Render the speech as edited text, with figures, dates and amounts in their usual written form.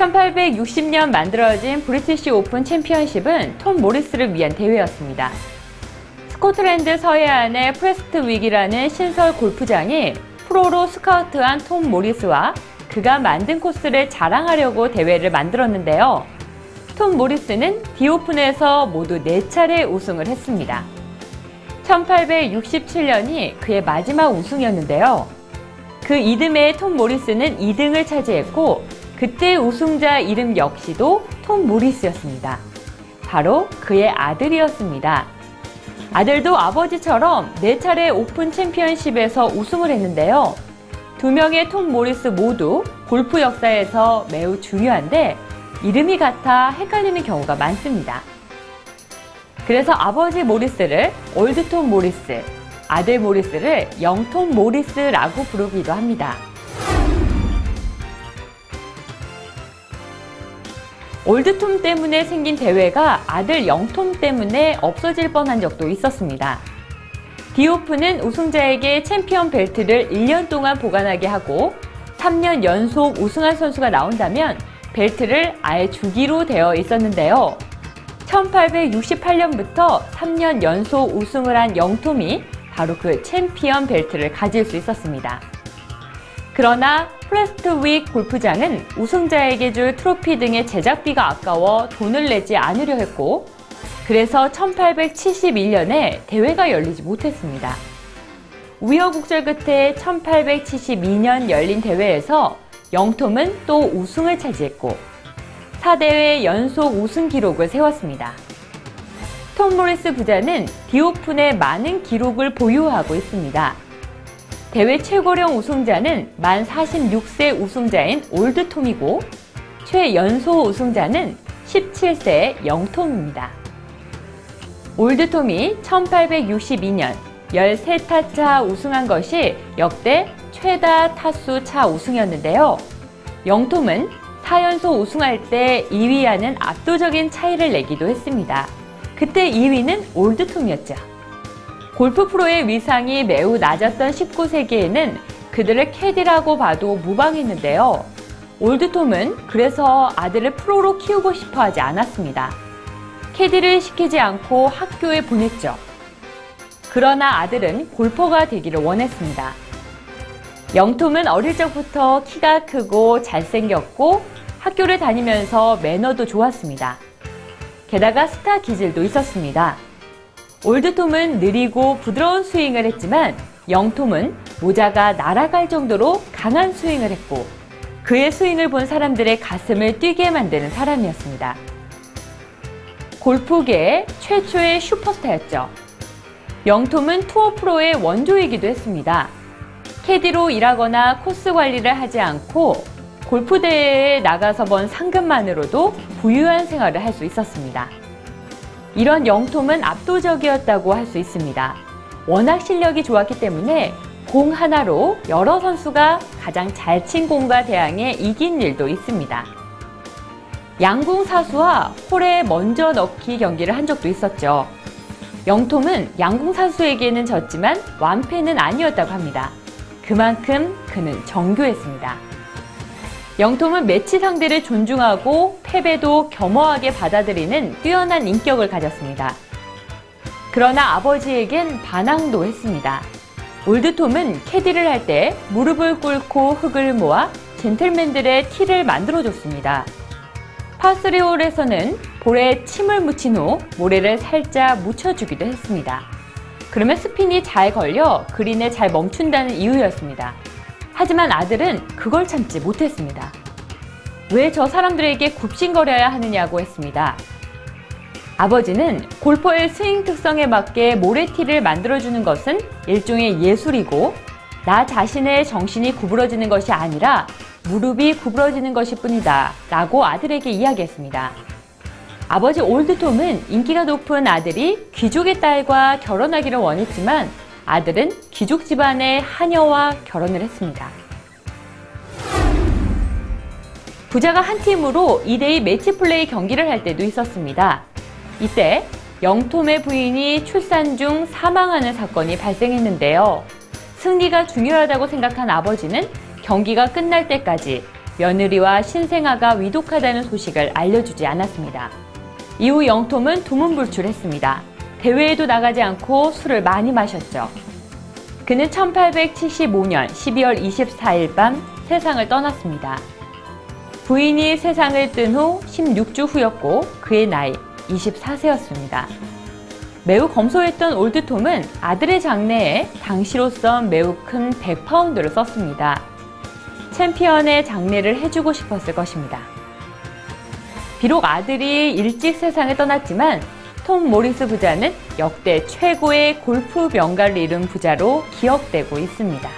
1860년 만들어진 브리티시 오픈 챔피언십은 톰 모리스를 위한 대회였습니다. 스코틀랜드 서해안의 프레스트윅이라는 신설 골프장이 프로로 스카우트한 톰 모리스와 그가 만든 코스를 자랑하려고 대회를 만들었는데요. 톰 모리스는 디오픈에서 모두 4차례 우승을 했습니다. 1867년이 그의 마지막 우승이었는데요. 그 이듬해 톰 모리스는 2등을 차지했고 그때 우승자 이름 역시도 톰 모리스였습니다. 바로 그의 아들이었습니다. 아들도 아버지처럼 4차례 오픈 챔피언십에서 우승을 했는데요. 2명의 톰 모리스 모두 골프 역사에서 매우 중요한데 이름이 같아 헷갈리는 경우가 많습니다. 그래서 아버지 모리스를 올드 톰 모리스, 아들 모리스를 영톰 모리스라고 부르기도 합니다. 올드 톰 때문에 생긴 대회가 아들 영톰 때문에 없어질 뻔한 적도 있었습니다. 디오픈은 우승자에게 챔피언 벨트를 1년 동안 보관하게 하고 3년 연속 우승한 선수가 나온다면 벨트를 아예 주기로 되어 있었는데요. 1868년부터 3년 연속 우승을 한 영톰이 바로 그 챔피언 벨트를 가질 수 있었습니다. 그러나 프레스트윅 골프장은 우승자에게 줄 트로피 등의 제작비가 아까워 돈을 내지 않으려 했고 그래서 1871년에 대회가 열리지 못했습니다. 우여곡절 끝에 1872년 열린 대회에서 영톰은 또 우승을 차지했고 4대회 연속 우승 기록을 세웠습니다. 톰 모리스 부자는 디오픈의 많은 기록을 보유하고 있습니다. 대회 최고령 우승자는 만 46세 우승자인 올드 톰이고 최연소 우승자는 17세의 영톰입니다. 올드 톰이 1862년 13타차 우승한 것이 역대 최다 타수 차 우승이었는데요. 영톰은 4연속 우승할 때 2위와는 압도적인 차이를 내기도 했습니다. 그때 2위는 올드 톰이었죠. 골프 프로의 위상이 매우 낮았던 19세기에는 그들을 캐디라고 봐도 무방했는데요. 올드 톰은 그래서 아들을 프로로 키우고 싶어 하지 않았습니다. 캐디를 시키지 않고 학교에 보냈죠. 그러나 아들은 골퍼가 되기를 원했습니다. 영톰은 어릴 적부터 키가 크고 잘생겼고 학교를 다니면서 매너도 좋았습니다. 게다가 스타 기질도 있었습니다. 올드 톰은 느리고 부드러운 스윙을 했지만 영톰은 모자가 날아갈 정도로 강한 스윙을 했고 그의 스윙을 본 사람들의 가슴을 뛰게 만드는 사람이었습니다. 골프계의 최초의 슈퍼스타였죠. 영톰은 투어 프로의 원조이기도 했습니다. 캐디로 일하거나 코스 관리를 하지 않고 골프 대회에 나가서 번 상금만으로도 부유한 생활을 할 수 있었습니다. 이런 영톰은 압도적이었다고 할 수 있습니다. 워낙 실력이 좋았기 때문에 공 하나로 여러 선수가 가장 잘 친 공과 대항해 이긴 일도 있습니다. 양궁 사수와 홀에 먼저 넣기 경기를 한 적도 있었죠. 영톰은 양궁 사수에게는 졌지만 완패는 아니었다고 합니다. 그만큼 그는 정교했습니다. 영톰은 매치 상대를 존중하고 패배도 겸허하게 받아들이는 뛰어난 인격을 가졌습니다. 그러나 아버지에겐 반항도 했습니다. 올드 톰은 캐디를 할 때 무릎을 꿇고 흙을 모아 젠틀맨들의 티를 만들어줬습니다. 파3홀에서는 볼에 침을 묻힌 후 모래를 살짝 묻혀주기도 했습니다. 그러면 스핀이 잘 걸려 그린에 잘 멈춘다는 이유였습니다. 하지만 아들은 그걸 참지 못했습니다. 왜 저 사람들에게 굽신거려야 하느냐고 했습니다. 아버지는 골퍼의 스윙 특성에 맞게 모래티를 만들어주는 것은 일종의 예술이고 나 자신의 정신이 구부러지는 것이 아니라 무릎이 구부러지는 것일 뿐이다 라고 아들에게 이야기했습니다. 아버지 올드 톰은 인기가 높은 아들이 귀족의 딸과 결혼하기를 원했지만 아들은 귀족 집안의 하녀와 결혼을 했습니다. 부자가 한 팀으로 2대2 매치플레이 경기를 할 때도 있었습니다. 이때 영톰의 부인이 출산 중 사망하는 사건이 발생했는데요. 승리가 중요하다고 생각한 아버지는 경기가 끝날 때까지 며느리와 신생아가 위독하다는 소식을 알려주지 않았습니다. 이후 영톰은 두문불출했습니다. 대회에도 나가지 않고 술을 많이 마셨죠. 그는 1875년 12월 24일 밤 세상을 떠났습니다. 부인이 세상을 뜬 후 16주 후였고 그의 나이 24세였습니다. 매우 검소했던 올드톰은 아들의 장례에 당시로선 매우 큰 100파운드를 썼습니다. 챔피언의 장례를 해주고 싶었을 것입니다. 비록 아들이 일찍 세상을 떠났지만 톰 모리스 부자는 역대 최고의 골프 명가를 이룬 부자로 기억되고 있습니다.